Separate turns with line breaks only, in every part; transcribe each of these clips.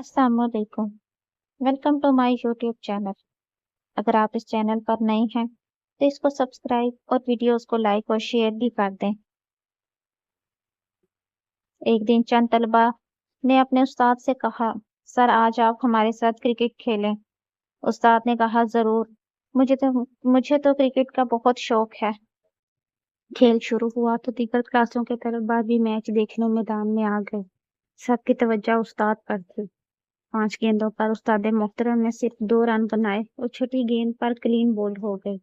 अस्सलामुअलैकुम। Welcome to my YouTube channel. अगर आप इस चैनल पर नए हैं तो इसको सब्सक्राइब और वीडियोस को लाइक और शेयर भी कर दें। एक दिन चंद तलबा ने अपने उस्ताद से कहा, सर आज आप हमारे साथ क्रिकेट खेलें। उस्ताद ने कहा, जरूर, मुझे तो क्रिकेट का बहुत शौक है। खेल शुरू हुआ तो दीगर क्लासों के तलबा भी मैच देखने मैदान में आ गए। सबकी तवज्जो उस्ताद पर थी। 5 गेंदों पर उस्ताद मोहतरम ने सिर्फ 2 रन बनाए और छठी गेंद पर क्लीन बोल्ड हो गए।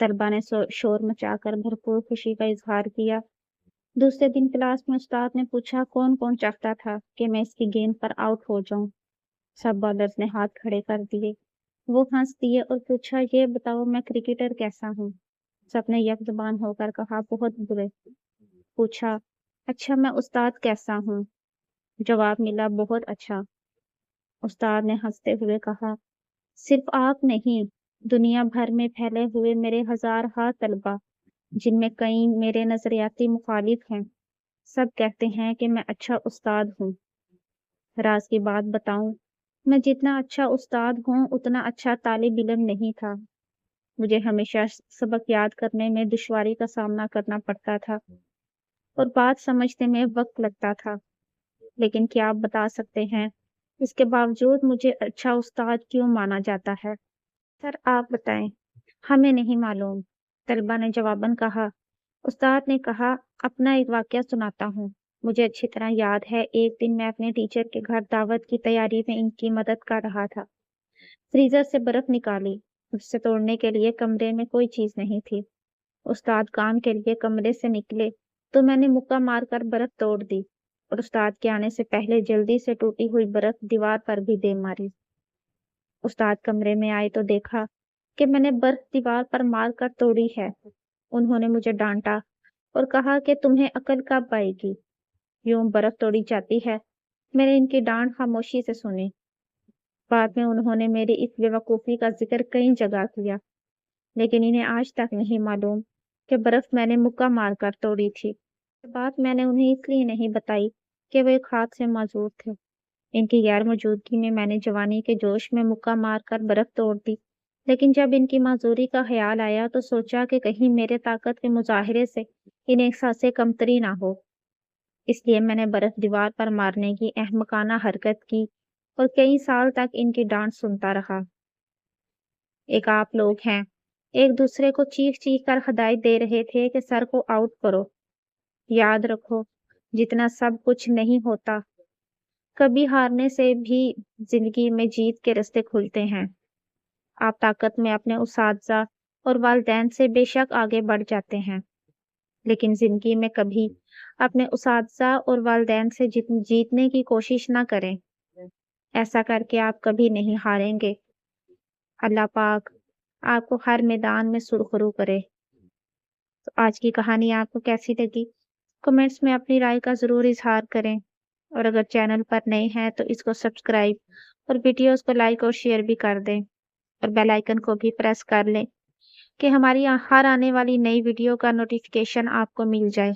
तलबा ने शोर मचाकर भरपूर खुशी का इजहार किया। दूसरे दिन क्लास में उस्ताद ने पूछा, कौन कौन चाहता था कि मैं इसकी गेंद पर आउट हो जाऊं। सब बॉलर्स ने हाथ खड़े कर दिए। वो हंस दिए और पूछा, ये बताओ मैं क्रिकेटर कैसा हूँ। सबने यकजुबान होकर कहा, बहुत बुरे। पूछा, अच्छा मैं उस्ताद कैसा हूँ। जवाब मिला, बहुत अच्छा। उस्ताद ने हंसते हुए कहा, सिर्फ आप नहीं, दुनिया भर में फैले हुए मेरे हजार तलबा, जिनमें कई मेरे नजरियाती मुखालिफ हैं, सब कहते हैं कि मैं अच्छा उस्ताद हूँ। राज की बात बताऊं, मैं जितना अच्छा उस्ताद हूँ उतना अच्छा तालिब इल्म नहीं था। मुझे हमेशा सबक याद करने में दुश्वारी का सामना करना पड़ता था और बात समझने में वक्त लगता था। लेकिन क्या आप बता सकते हैं, इसके बावजूद मुझे अच्छा उस्ताद क्यों माना जाता है? सर आप बताएं। हमें नहीं मालूम, तलबा ने जवाबन कहा। उस्ताद ने कहा, अपना एक वाकया सुनाता हूँ। मुझे अच्छी तरह याद है, एक दिन मैं अपने टीचर के घर दावत की तैयारी में इनकी मदद कर रहा था। फ्रीजर से बर्फ निकाली, उससे तोड़ने के लिए कमरे में कोई चीज नहीं थी। उस्ताद काम के लिए कमरे से निकले तो मैंने मुक्का मारकर बर्फ तोड़ दी और उस्ताद के आने से पहले जल्दी से टूटी हुई बर्फ दीवार पर भी दे मारी। उस्ताद कमरे में आए तो देखा कि मैंने बर्फ दीवार पर मार कर तोड़ी है। उन्होंने मुझे डांटा और कहा कि तुम्हें अकल कब आएगी, यूं बर्फ तोड़ी जाती है। मैंने इनकी डांट खामोशी से सुनी। बाद में उन्होंने मेरी इस बेवकूफ़ी का जिक्र कई जगह किया, लेकिन इन्हें आज तक नहीं मालूम कि बर्फ मैंने मुक्का मारकर तोड़ी थी। ये बात मैंने उन्हें इसलिए नहीं बताई कि वो एक हाथ से मौजूद थे। इनकी गैर मौजूदगी में मैंने जवानी के जोश में मुक्का मारकर बर्फ तोड़ दी, लेकिन जब इनकी माजूरी का ख्याल आया तो सोचा कि कहीं मेरे ताकत के मुजाहिरे से इन्हें एहसास कमतरी ना हो। इसलिए मैंने बर्फ दीवार पर मारने की अहमकाना हरकत की और कई साल तक इनकी डांट सुनता रहा। एक आप लोग हैं, एक दूसरे को चीख चीख कर हदायत दे रहे थे कि सर को आउट करो। याद रखो, जितना सब कुछ नहीं होता, कभी हारने से भी जिंदगी में जीत के रास्ते खुलते हैं। आप ताकत में अपने उसातिज़ा और वालिदैन से बेशक आगे बढ़ जाते हैं, लेकिन जिंदगी में कभी अपने उसातिज़ा और वालिदैन से जीतने की कोशिश ना करें। ऐसा करके आप कभी नहीं हारेंगे। अल्लाह पाक आपको हर मैदान में सुरखरू करे। तो आज की कहानी आपको कैसी लगी? कमेंट्स में अपनी राय का ज़रूर इज़हार करें और अगर चैनल पर नए हैं तो इसको सब्सक्राइब और वीडियोस को लाइक और शेयर भी कर दें और बेल आइकन को भी प्रेस कर लें कि हमारी हर आने वाली नई वीडियो का नोटिफिकेशन आपको मिल जाए।